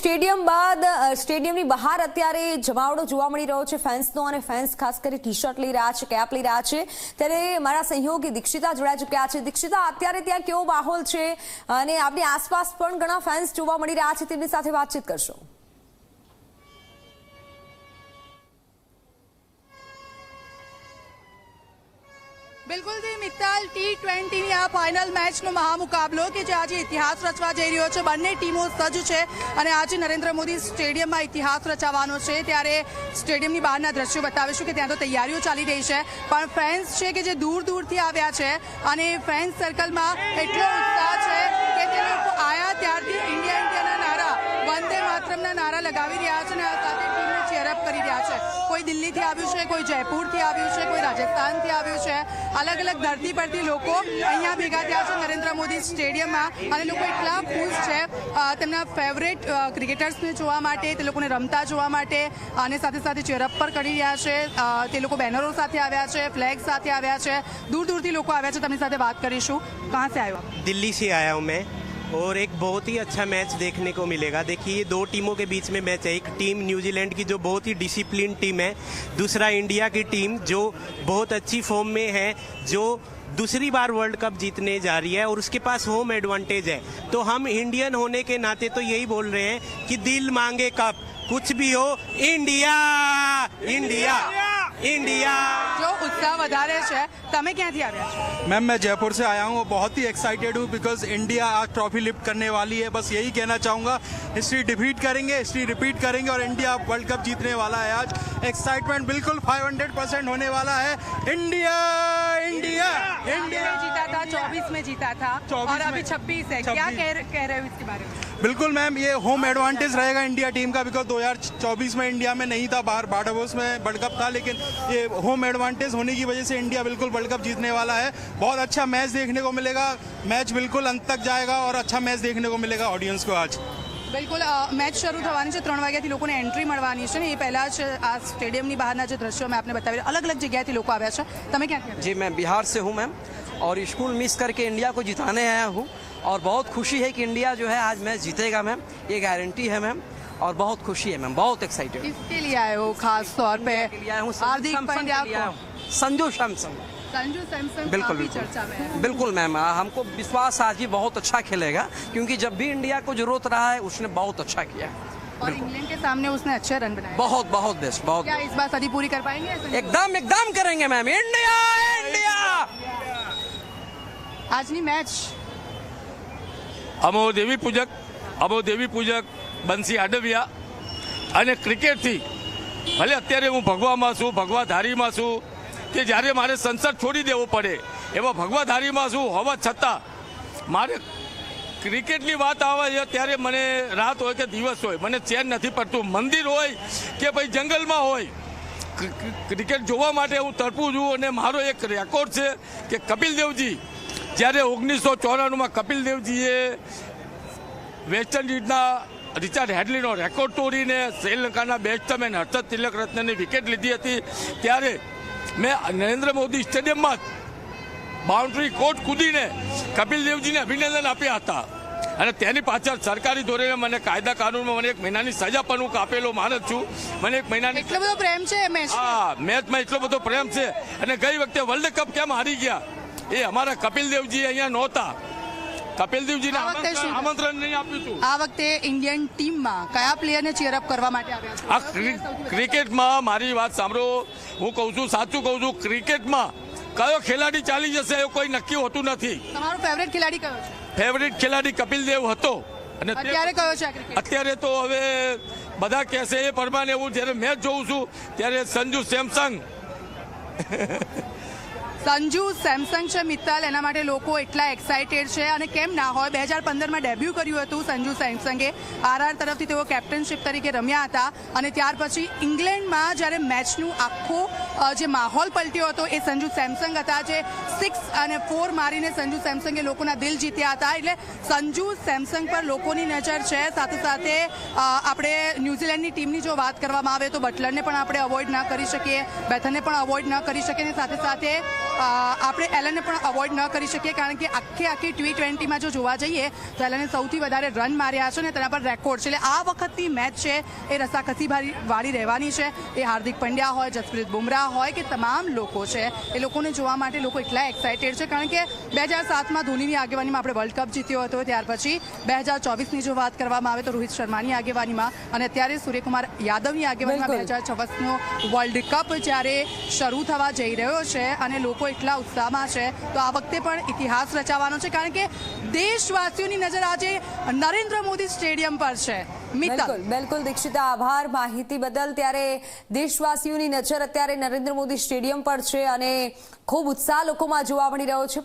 Stadium બાદ સ્ટેડિયમની બહાર અત્યારે જમાવડો જોવા મળી રહ્યો છે ફેન્સનો અને ફેન્સ ખાસ કરી ટી-શર્ટ લઈ રહ્યા છે, કેપ લઈ રહ્યા છે। ત્યારે મારા સહયોગી દીક્ષિતા જોડાઈ ચૂક્યા છે। દીક્ષિતા, અત્યારે ત્યાં કેવો માહોલ છે અને આપની આસપાસ પણ ઘણા ફેન્સ જોવા મળી રહ્યા છે, તેમની સાથે વાતચીત કરશો। बिल्कुल जी मित्तल T20 आ फाइनल मैच नो महामुकाबलो के जे आज इतिहास रचवा जई रह्यो छे। बंने टीमों सज्ज छे अने आज नरेंद्र मोदी स्टेडियम में इतिहास रचावानो छे। त्यारे स्टेडियम नी बहारना दृश्यो बतावीशुं के त्यां तो तैयारीओ चाली रही छे, पण फैन्स छे के जे दूर दूरथी आव्या छे अने फैन्स सर्कल में एटलो उत्साह छे के ते लोको आया त्यारथी इंडिया इंडियाना नारा, वंदे मातरमना नारा लगावी रह्या छे अने साथे टीમને ચેરઅપ કરી રહ્યા છે। કોઈ દિલ્હીથી આવ્યું છે, કોઈ જયપુરથી આવ્યું છે, કોઈ રાજસ્થાનથી આવ્યું છે। अलग अलग धरती परथी लोको अहींया भेगा थया छे नरेंद्र मोदी स्टेडियम में अने लोको एटला खुश छे तेमना फेवरेट क्रिकेटर्सने जोवा माटे, ते लोकोने रमता जोवा माटे अने साथे साथे चेरअप पर करी रह्या छे। ते लोको बेनरो साथे आव्या छे, फ्लेग साथे आव्या छे, दूर दूरथी लोको आव्या छे। तमनी साथे बात करीशुं। कहां से आए हो? दिल्ली से आया हूं मैं और एक बहुत ही अच्छा मैच देखने को मिलेगा। देखिए, ये दो टीमों के बीच में मैच है। एक टीम न्यूजीलैंड की जो बहुत ही डिसिप्लिन टीम है, दूसरा इंडिया की टीम जो बहुत अच्छी फॉर्म में है, जो दूसरी बार वर्ल्ड कप जीतने जा रही है और उसके पास होम एडवांटेज है। तो हम इंडियन होने के नाते तो यही बोल रहे हैं कि दिल मांगे कप, कुछ भी हो इंडिया इंडिया इंडिया। जो उत्साह વધારે છે, તમે ક્યાંથી આવ્યા છો? मैम, मैं जयपुर से आया हूँ। बहुत ही एक्साइटेड हूँ बिकॉज इंडिया आज ट्रॉफी लिफ्ट करने वाली है। बस यही कहना चाहूँगा, हिस्ट्री डिफीट करेंगे, हिस्ट्री रिपीट करेंगे और इंडिया वर्ल्ड कप जीतने वाला है। आज एक्साइटमेंट बिल्कुल 500% होने वाला है। इंडिया इंडिया इंडिया जीता था, 24 में जीता था 24 और अभी में 26 है। क्या कह रहे हो इसके बारे में? बिल्कुल मैम, ये होम एडवांटेज रहेगा इंडिया टीम का बिकॉज 2024 में इंडिया में नहीं था, बाहर बार्बाडोस में वर्ल्ड कप था, लेकिन ये होम एडवांटेज होने की वजह से इंडिया बिल्कुल वर्ल्ड कप जीतने वाला है। बहुत अच्छा मैच देखने को मिलेगा, मैच बिल्कुल अंत तक जाएगा और अच्छा मैच देखने को मिलेगा ऑडियंस को आज। बिल्कुल मैच शुरू थवानी है, 3 वाग्याथी लोकोने एंट्री मळवानी छे। ए पहेला ज आ स्टेडियमनी बहाરના જે દ્રશ્યો મેં આપને બતાવ્યા, अलग अलग જગ્યાએથી લોકો આવ્યા છે। તમે ક્યાંથી આવ્યા? जी, मैं बिहार से हूँ मैम और स्कूल मिस करके इंडिया को जिताने आया हूँ और बहुत खुशी है कि इंडिया जो है आज मैच जीतेगा मैम, ये गारंटी है मैम और बहुत खुशी है मैम, बहुत एक्साइटेड। किसके लिए आए हो खास तौर पे? हार्दिक पांड्या को, संजू सैमसंग, संजू सैमसंग बिल्कुल काफी चर्चा में है। बिल्कुल मैम, हमको विश्वास आज ही बहुत अच्छा खेलेगा क्योंकि जब भी इंडिया को जरूरत रहा है उसने बहुत अच्छा किया है और इंग्लैंड के सामने उसने अच्छे रन बनाए। बहुत बहुत बेस्ट, बहुत। क्या इस बार सदी पूरी कर पाएंगे? एकदम एकदम करेंगे मैम। India India. आज नहीं मैच अमो देवी पूजक बंसी आडविया અને ક્રિકેટથી ભલે અત્યારે હું ભગવામાં છું, ભગવાધારીમાં છું, કે જ્યારે મારે સંસદ છોડી દેવો પડે એવા ભગવાધારીમાં છું હોવા છતાં મારે ક્રિકેટની વાત આવે છે ત્યારે મને રાત હોય કે દિવસ હોય મને ચેન નથી પડતું। મંદિર હોય કે ભાઈ જંગલમાં હોય, ક્રિકેટ જોવા માટે હું તડપું છું। અને મારો એક રેકોર્ડ છે કે કપિલ દેવજી જ્યારે 1994માં કપિલ દેવજીએ વેસ્ટ ઇન્ડિઝના રિચાર્ડ હેડલીનો રેકોર્ડ તોડીને શ્રીલંકાના બેટ્સમેન હર્ષદ તિલક રત્નની વિકેટ લીધી હતી, ત્યારે મેં નરેન્દ્ર મોદી સ્ટેડિયમમાં બાઉન્ડ્રી કોર્ટ કૂદીને કપિલ દેવજીને અભિનંદન આપ્યા હતા। અને તેની પાછળ સરકારી ધોરણે મને કાયદા કાનૂનમાં મને 1 મહિનાની સજા પણ હું કાપેલો માણસ છું। મને 1 મહિનાની એટલો બધો પ્રેમ છે મેચ? હા, મેચમાં એટલો બધો પ્રેમ છે। અને ગઈ વખતે વર્લ્ડ કપ કેમ હારી ગયા એ અમારા કપિલ દેવજી અહીંયા નહોતા, કપિલ દેવજીને આમંત્રણ નહીં આપ્યું હતું। આ વખતે ઇન્ડિયન ટીમમાં કયા પ્લેયરને ચીયરઅપ કરવા માટે આવ્યા છો? આ ક્રિકેટમાં મારી વાત સાંભળો, હું કહું છું, સાચું કહું છું, ક્રિકેટમાં કયો ખેલાડી ચાલી જશે એવું કોઈ નક્કી હોતું નથી। તમારો ફેવરેટ ખેલાડી કયો છે? ફેવરિટ ખેલાડી કપિલ દેવ હતો અને અત્યારે કયો છે ક્રિકેટ? અત્યારે તો હવે બધા કહેશે એ પ્રમાણે હું જ્યારે મેચ જોઉં છું ત્યારે સંજુ સેમસંગ સંજુ સેમસંગ છે મિત્તલ, એના માટે લોકો એટલા એક્સાઇટેડ છે અને કેમ ના હોય। 2015માં ડેબ્યુ કર્યું હતું સંજુ સેમસંગે, આરઆર તરફથી તેઓ કેપ્ટનશીપ તરીકે રમ્યા હતા અને ત્યાર પછી ઇંગ્લેન્ડમાં જ્યારે મેચનું આખો જે માહોલ પલટ્યો હતો એ સંજુ સેમસંગ હતા, જે 6 અને 4 મારીને સંજુ સેમસંગે લોકોના દિલ જીત્યા હતા। એટલે સંજુ સેમસંગ પર લોકોની નજર છે। સાથે સાથે આપણે ન્યૂઝીલેન્ડની ટીમની જો વાત કરવામાં આવે તો બટલરને પણ આપણે અવોઇડ ન કરી શકીએ, બેથનને પણ અવોઇડ ન કરી શકીએ, અને સાથે સાથે આપણે એલનને પણ અવોઇડ ન કરી શકીએ, કારણ કે આખી T20માં જો જોવા જઈએ તો એલને સૌથી વધારે રન માર્યા છે અને તેના પર રેકોર્ડ છે. એટલે આ વખતની મેચ છે એ રસાકસી વાળી રહેવાની છે. એ હાર્દિક પંડ્યા હોય, જસપ્રીત બુમરાહ હોય કે તમામ લોકો છે, એ લોકોને જોવા માટે લોકો એટલા એક્સાઇટેડ છે, કારણ કે 2007માં ધોનીની આગેવાનીમાં આપણે વર્લ્ડ કપ જીત્યો હતો. ત્યાર પછી 2024ની જો વાત કરવામાં આવે તો રોહિત શર્માની આગેવાનીમાં, અને અત્યારે સૂર્યકુમાર યાદવની આગેવાનીમાં 2026નો વર્લ્ડ કપ જ્યારે શરૂ થવા જઈ રહ્યો છે અને લોકો એટલા ઉત્સાહમાં છે, તો આ વખતે પણ ઇતિહાસ રચાવાનો છે, કારણ કે દેશવાસીઓની નજર આજે નરેન્દ્ર મોદી સ્ટેડિયમ પર છે. બિલકુલ બિલકુલ દીક્ષિતા, આભાર માહિતી બદલ. ત્યારે દેશવાસીઓની નજર અત્યારે નરેન્દ્ર મોદી સ્ટેડિયમ પર છે અને ખૂબ ઉત્સાહ લોકોમાં જોવા મળી રહ્યો છે.